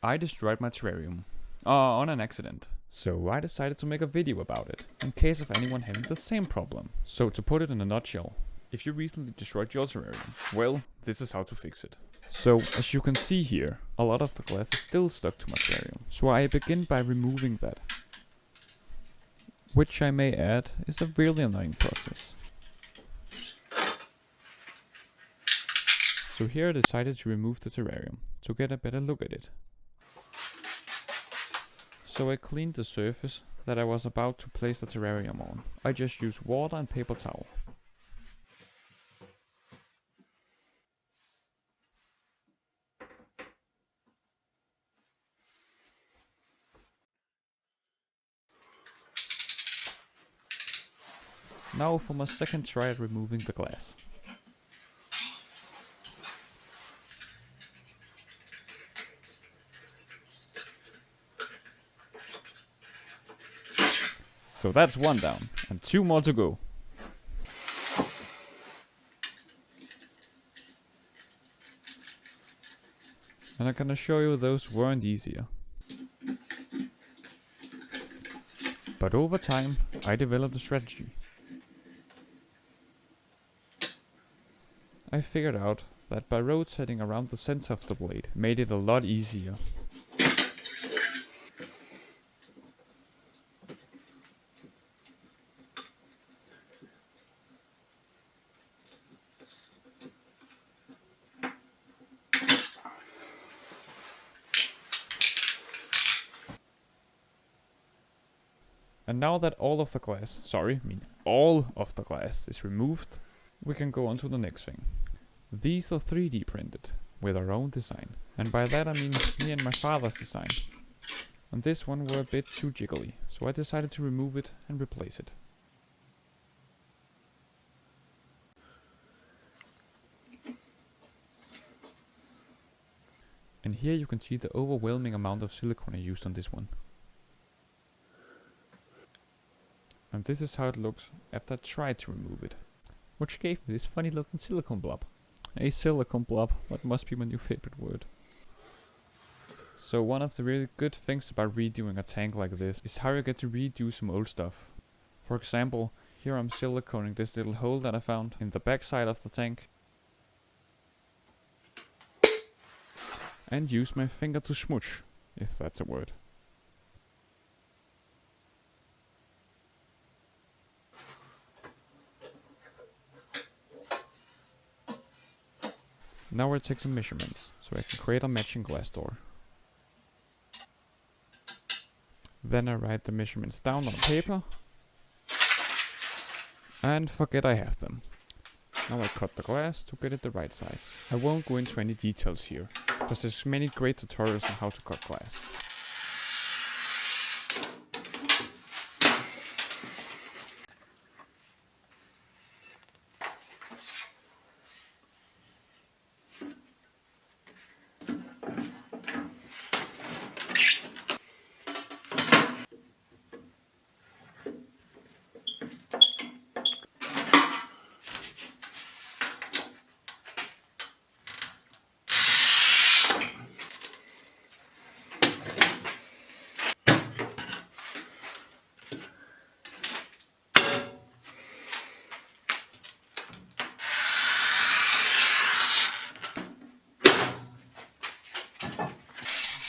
I destroyed my terrarium. On an accident. So I decided to make a video about it, in case of anyone having the same problem. So to put it in a nutshell, if you recently destroyed your terrarium, well, this is how to fix it. So, as you can see here, a lot of the glass is still stuck to my terrarium. So I begin by removing that. Which I may add is a really annoying process. So here I decided to remove the terrarium, to get a better look at it. So I cleaned the surface that I was about to place the terrarium on. I just used water and paper towel. Now for my second try at removing the glass. So that's one down, and 2 more to go. And I'm gonna show you those weren't easier. But over time, I developed a strategy. I figured out that by rotating around the center of the blade made it a lot easier. And now that all of the glass is removed, we can go on to the next thing. These are 3D printed with our own design. And by that I mean me and my father's design. And this one were a bit too jiggly, so I decided to remove it and replace it. And here you can see the overwhelming amount of silicone I used on this one. And this is how it looks after I tried to remove it. Which gave me this funny looking silicone blob. A silicone blob, that must be my new favorite word. So one of the really good things about redoing a tank like this is how you get to redo some old stuff. For example, here I'm siliconing this little hole that I found in the backside of the tank. And use my finger to smooch, if that's a word. Now we'll take some measurements, so I can create a matching glass door. Then I write the measurements down on paper. And forget I have them. Now I cut the glass to get it the right size. I won't go into any details here, because there's many great tutorials on how to cut glass.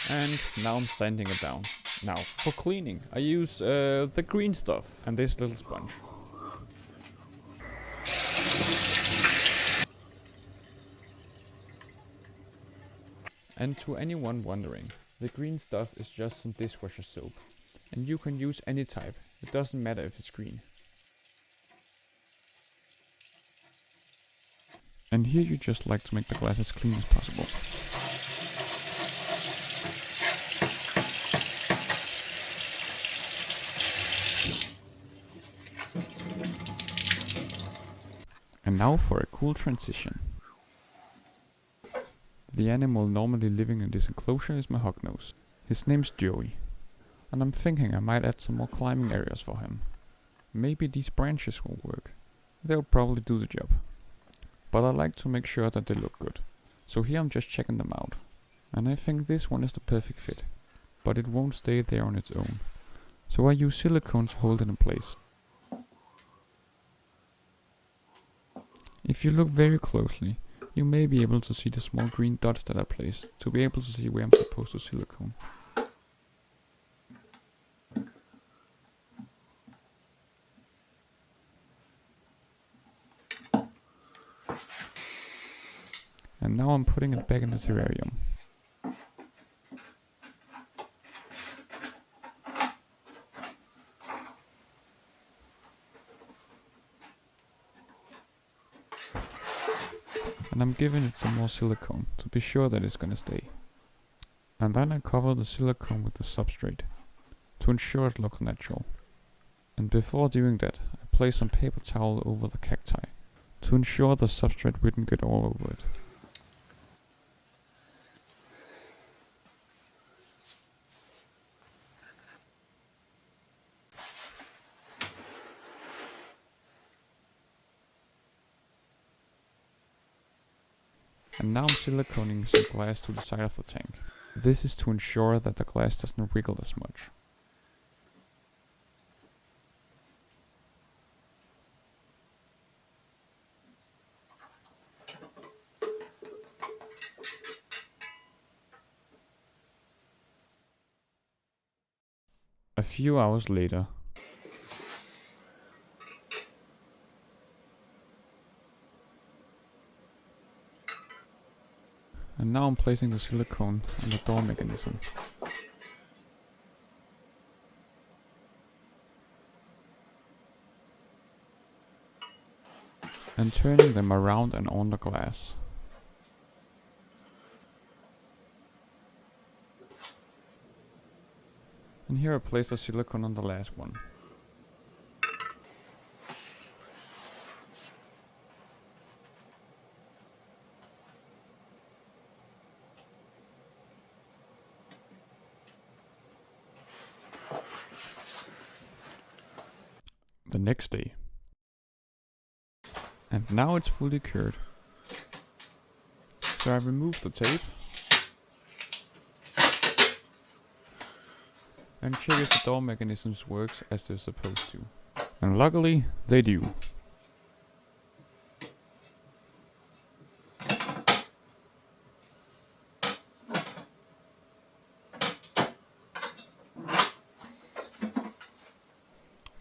And now I'm sanding it down. Now, for cleaning, I use the green stuff and this little sponge. And to anyone wondering, the green stuff is just some dishwasher soap. And you can use any type, it doesn't matter if it's green. And here you just like to make the glass as clean as possible. And now for a cool transition. The animal normally living in this enclosure is my hognose. His name's Joey. And I'm thinking I might add some more climbing areas for him. Maybe these branches will work. They'll probably do the job. But I like to make sure that they look good. So here I'm just checking them out. And I think this one is the perfect fit, but it won't stay there on its own. So I use silicone to hold it in place. If you look very closely, you may be able to see the small green dots that I placed, to be able to see where I'm supposed to silicone. And now I'm putting it back in the terrarium. And I'm giving it some more silicone to be sure that it's gonna stay. And then I cover the silicone with the substrate to ensure it looks natural. And before doing that, I place some paper towel over the cacti to ensure the substrate wouldn't get all over it. And now I'm siliconing some glass to the side of the tank. This is to ensure that the glass doesn't wiggle as much. A few hours later, and now I'm placing the silicone on the door mechanism. And turning them around and on the glass. And here I place the silicone on the last one. The next day. And now it's fully cured. So I remove the tape and check if the door mechanisms works as they're supposed to. And luckily, they do.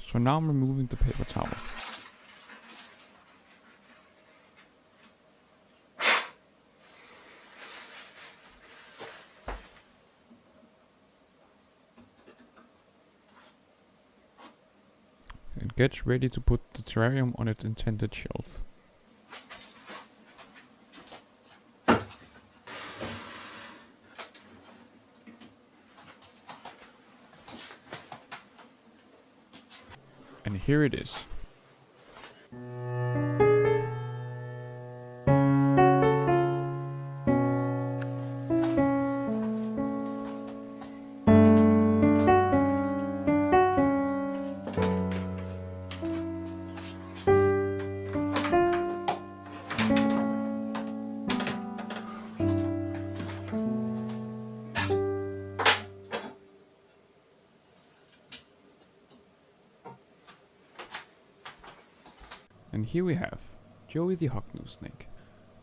So now I'm removing the paper towel. It gets ready to put the terrarium on its intended shelf. And here it is. And here we have Joey the hognose snake,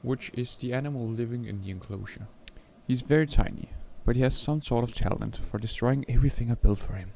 which is the animal living in the enclosure. He's very tiny, but he has some sort of talent for destroying everything I built for him.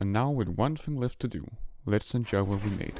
And now with one thing left to do, let's enjoy what we made.